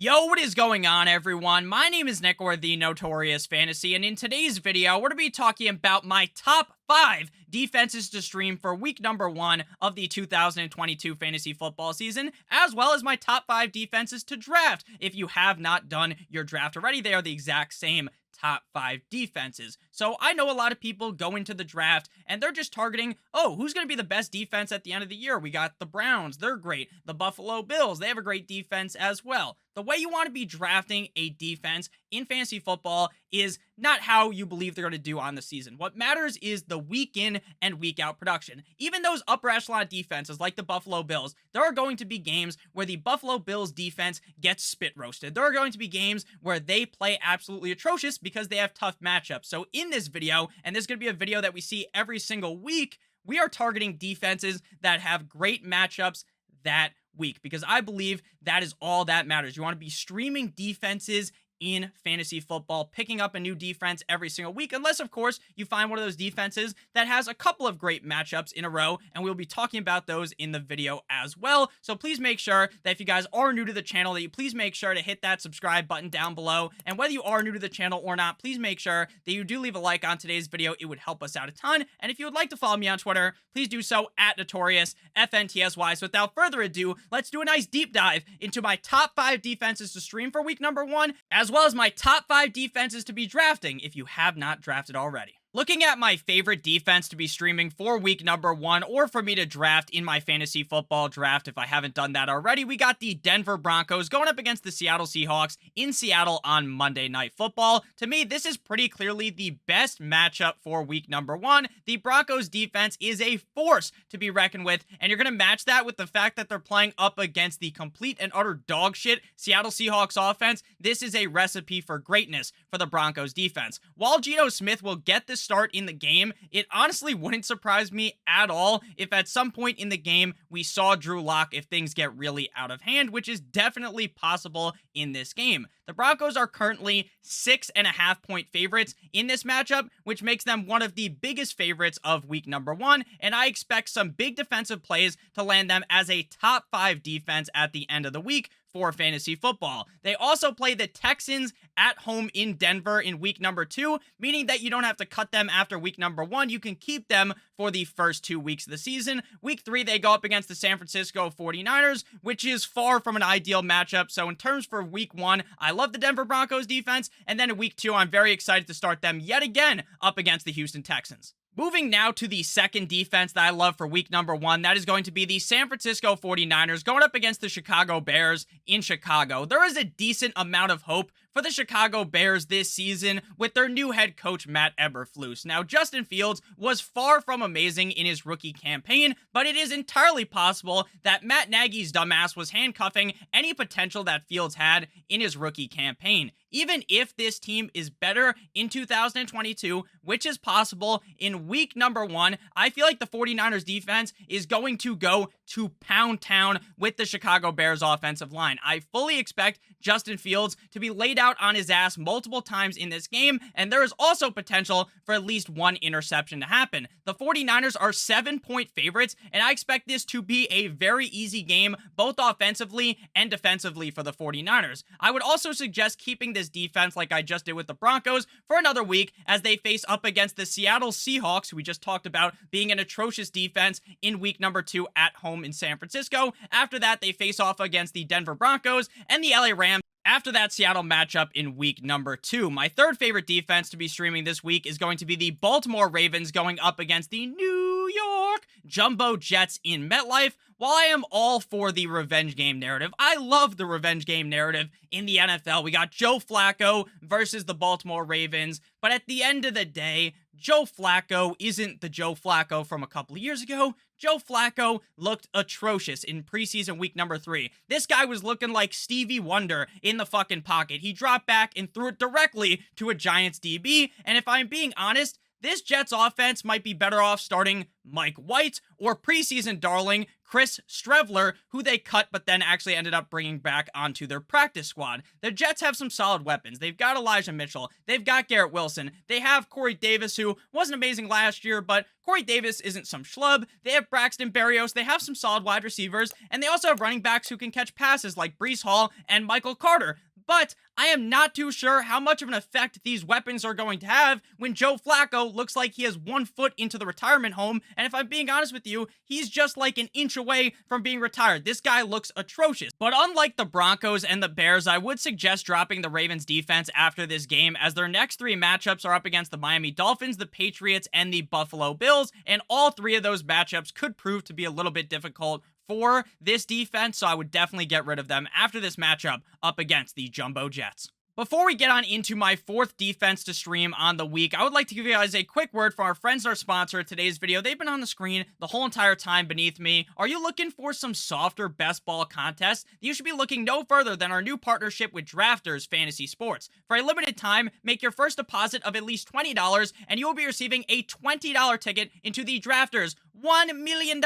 Yo, what is going on, everyone? My name is Nick, or the Notorious Fantasy, and in today's video, we're going to be talking about my top 5 defenses to stream for week number 1 of the 2022 fantasy football season, as well as my top 5 defenses to draft. If you have not done your draft already, they are the exact same top 5 defenses. So I know a lot of people go into the draft and they're just targeting, oh, who's going to be the best defense at the end of the year? We got the Browns, they're great. The Buffalo Bills, they have a great defense as well. The way you want to be drafting a defense in fantasy football is not how you believe they're going to do on the season. What matters is the week in and week out production. Even those upper echelon defenses like the Buffalo Bills, there are going to be games where the Buffalo Bills defense gets spit roasted. There are going to be games where they play absolutely atrocious because they have tough matchups. So in this video, and this is going to be a video that we see every single week, we are targeting defenses that have great matchups that week, because I believe that is all that matters. You want to be streaming defenses in fantasy football, picking up a new defense every single week, unless, of course, you find one of those defenses that has a couple of great matchups in a row, and we'll be talking about those in the video as well. So please make sure that if you guys are new to the channel, that you please make sure to hit that subscribe button down below, and whether you are new to the channel or not, please make sure that you do leave a like on today's video. It would help us out a ton, and if you would like to follow me on Twitter, please do so at NotoriousFNTSY. So without further ado, let's do a nice deep dive into my top 5 defenses to stream for week number 1, as well as my top 5 defenses to be drafting if you have not drafted already. Looking at my favorite defense to be streaming for week number 1, or for me to draft in my fantasy football draft if I haven't done that already, we got the Denver Broncos going up against the Seattle Seahawks in Seattle on Monday Night Football. To me, this is pretty clearly the best matchup for week number 1. The Broncos defense is a force to be reckoned with, and you're going to match that with the fact that they're playing up against the complete and utter dog shit Seattle Seahawks offense. This is a recipe for greatness for the Broncos defense. While Geno Smith will get this start in the game, it honestly wouldn't surprise me at all if at some point in the game we saw Drew Lock if things get really out of hand, which is definitely possible in this game. The Broncos are currently 6.5-point favorites in this matchup, which makes them one of the biggest favorites of week number 1, and I expect some big defensive plays to land them as a top 5 defense at the end of the week for fantasy football. They also play the Texans at home in Denver in week number 2, meaning that you don't have to cut them after week number 1. You can keep them for the first 2 weeks of the season. Week 3, they go up against the San Francisco 49ers, which is far from an ideal matchup. So in terms for week 1, I love the Denver Broncos defense, and then in week 2, I'm very excited to start them yet again up against the Houston Texans. Moving now to the second defense that I love for week number 1, that is going to be the San Francisco 49ers going up against the Chicago Bears in Chicago. There is a decent amount of hope for the Chicago Bears this season with their new head coach, Matt Eberflus. Now, Justin Fields was far from amazing in his rookie campaign, but it is entirely possible that Matt Nagy's dumbass was handcuffing any potential that Fields had in his rookie campaign. Even if this team is better in 2022, which is possible, in week number 1, I feel like the 49ers defense is going to go to pound town with the Chicago Bears offensive line. I fully expect Justin Fields to be laid out on his ass multiple times in this game, and there is also potential for at least 1 interception to happen. The 49ers are 7-point favorites, and I expect this to be a very easy game, both offensively and defensively for the 49ers. I would also suggest keeping this defense like I just did with the Broncos for another week as they face up against the Seattle Seahawks, who we just talked about being an atrocious defense in week number 2 at home in San Francisco. After that, they face off against the Denver Broncos and the LA Rams after that Seattle matchup in week number 2. My third favorite defense to be streaming this week is going to be the Baltimore Ravens going up against the New York Jumbo Jets in MetLife. While I am all for the revenge game narrative, I love the revenge game narrative in the NFL. We got Joe Flacco versus the Baltimore Ravens, but at the end of the day, Joe Flacco isn't the Joe Flacco from a couple of years ago. Joe Flacco looked atrocious in preseason week number 3. This guy was looking like Stevie Wonder in the fucking pocket. He dropped back and threw it directly to a Giants DB, and if I'm being honest, this Jets offense might be better off starting Mike White or preseason darling Chris Streveler, who they cut but then actually ended up bringing back onto their practice squad. The Jets have some solid weapons. They've got Elijah Mitchell. They've got Garrett Wilson. They have Corey Davis, who wasn't amazing last year, but Corey Davis isn't some schlub. They have Braxton Berrios. They have some solid wide receivers, and they also have running backs who can catch passes like Breece Hall and Michael Carter. But I am not too sure how much of an effect these weapons are going to have when Joe Flacco looks like he has 1 foot into the retirement home, and if I'm being honest with you, he's just like an inch away from being retired. This guy looks atrocious. But unlike the Broncos and the Bears, I would suggest dropping the Ravens defense after this game, as their next 3 matchups are up against the Miami Dolphins, the Patriots, and the Buffalo Bills, and all 3 of those matchups could prove to be a little bit difficult for this defense, so I would definitely get rid of them after this matchup up against the Jumbo Jets. Before we get on into my 4th defense to stream on the week, I would like to give you guys a quick word from our friends and our sponsor of today's video. They've been on the screen the whole entire time beneath me. Are you looking for some softer best ball contests? You should be looking no further than our new partnership with Drafters Fantasy Sports. For a limited time, make your first deposit of at least $20 and you will be receiving a $20 ticket into the Drafters $1 million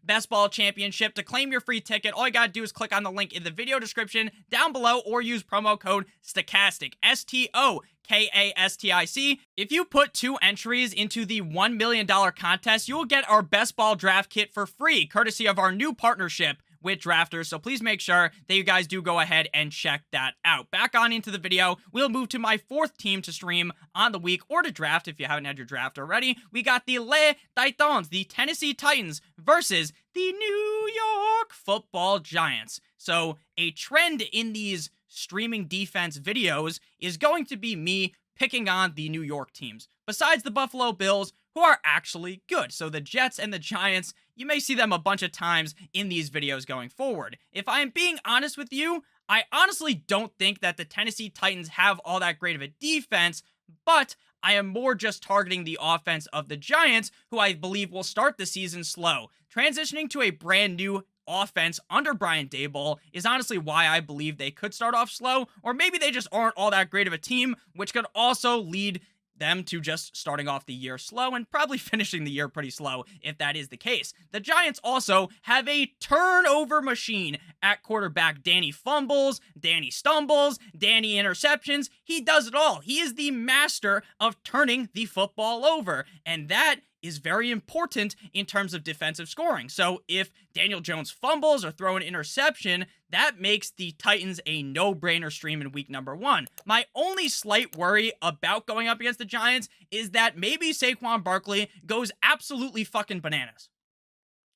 Best Ball Championship. To claim your free ticket, all you gotta do is click on the link in the video description down below or use promo code Stokastic, Stokastic. If you put 2 entries into the $1 million contest, you will get our Best Ball Draft Kit for free, courtesy of our new partnership with Drafters, so please make sure that you guys do go ahead and check that out. Back on into the video, we'll move to my 4th team to stream on the week, or to draft if you haven't had your draft already. We got the Les Titans, the Tennessee Titans, versus the New York Football Giants. So a trend in these streaming defense videos is going to be me picking on the New York teams, besides the Buffalo Bills, who are actually good. So the Jets and the Giants, you may see them a bunch of times in these videos going forward. If I am being honest with you, I honestly don't think that the Tennessee Titans have all that great of a defense, but I am more just targeting the offense of the Giants, who I believe will start the season slow. Transitioning to a brand new offense under Brian Daboll is honestly why I believe they could start off slow, or maybe they just aren't all that great of a team, which could also lead them to just starting off the year slow and probably finishing the year pretty slow if that is the case. The Giants also have a turnover machine at quarterback. Danny fumbles, Danny stumbles, Danny interceptions. He does it all. He is the master of turning the football over, and that is very important in terms of defensive scoring. So if Daniel Jones fumbles or throw an interception, that makes the Titans a no-brainer stream in week number 1. My only slight worry about going up against the Giants is that maybe Saquon Barkley goes absolutely fucking bananas.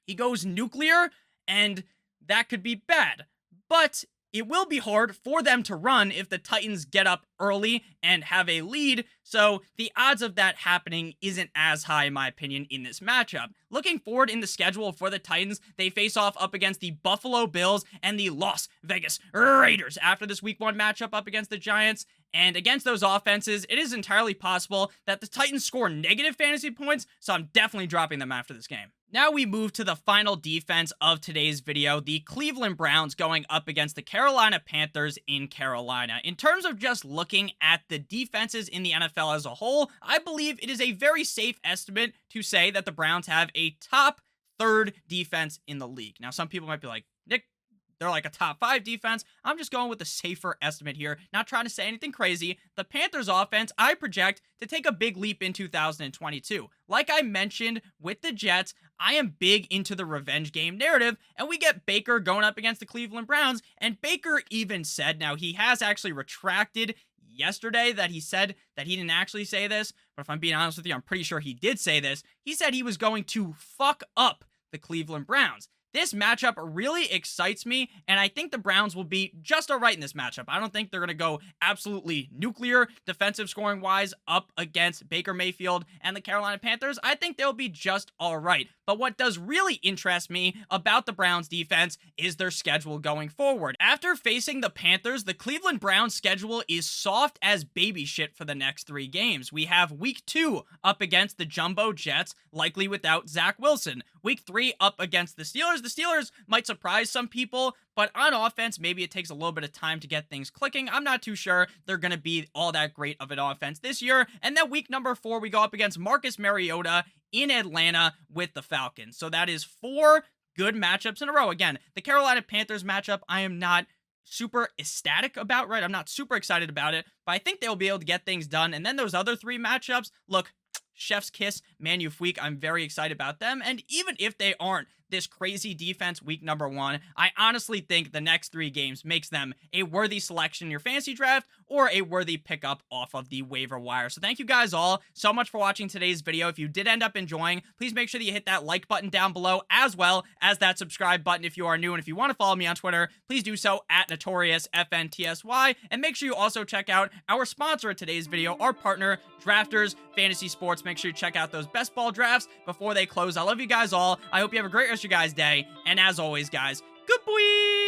He goes nuclear, and that could be bad. But it will be hard for them to run if the Titans get up early and have a lead, so the odds of that happening isn't as high, in my opinion, in this matchup. Looking forward in the schedule for the Titans, they face off up against the Buffalo Bills and the Las Vegas Raiders after this week 1 matchup up against the Giants. And against those offenses, it is entirely possible that the Titans score negative fantasy points, so I'm definitely dropping them after this game. Now we move to the final defense of today's video, the Cleveland Browns going up against the Carolina Panthers in Carolina. In terms of just looking at the defenses in the NFL as a whole, I believe it is a very safe estimate to say that the Browns have a top 3rd defense in the league. Now, some people might be like, Nick, they're like a top 5 defense. I'm just going with a safer estimate here, not trying to say anything crazy. The Panthers offense, I project to take a big leap in 2022. Like I mentioned with the Jets, I am big into the revenge game narrative, and we get Baker going up against the Cleveland Browns, and Baker even said, now he has actually retracted yesterday that he said that he didn't actually say this, but if I'm being honest with you, I'm pretty sure he did say this. He said he was going to fuck up the Cleveland Browns. This matchup really excites me, and I think the Browns will be just all right in this matchup. I don't think they're going to go absolutely nuclear defensive scoring-wise up against Baker Mayfield and the Carolina Panthers. I think they'll be just all right. But what does really interest me about the Browns defense is their schedule going forward. After facing the Panthers, the Cleveland Browns schedule is soft as baby shit for the next 3 games. We have week 2 up against the Jumbo Jets, likely without Zach Wilson. Week 3 up against the Steelers. The Steelers might surprise some people, but on offense, maybe it takes a little bit of time to get things clicking. I'm not too sure they're going to be all that great of an offense this year. And then week number 4, we go up against Marcus Mariota in Atlanta with the Falcons. So that is 4 good matchups in a row. Again, the Carolina Panthers matchup, I am not super ecstatic about, right? I'm not super excited about it, but I think they'll be able to get things done. And then those other 3 matchups, look, chef's kiss, Manufleek. I'm very excited about them. And even if they aren't this crazy defense week number 1, I honestly think the next 3 games makes them a worthy selection in your fantasy draft or a worthy pickup off of the waiver wire. So thank you guys all so much for watching today's video. If you did end up enjoying, please make sure that you hit that like button down below as well as that subscribe button if you are new. And if you want to follow me on Twitter, please do so at NotoriousFNTSY. And make sure you also check out our sponsor of today's video, our partner, Drafters Fantasy Sports. Make sure you check out those best ball drafts before they close. I love you guys all. I hope you have a great rest of your guys' day. And as always, guys, good boy!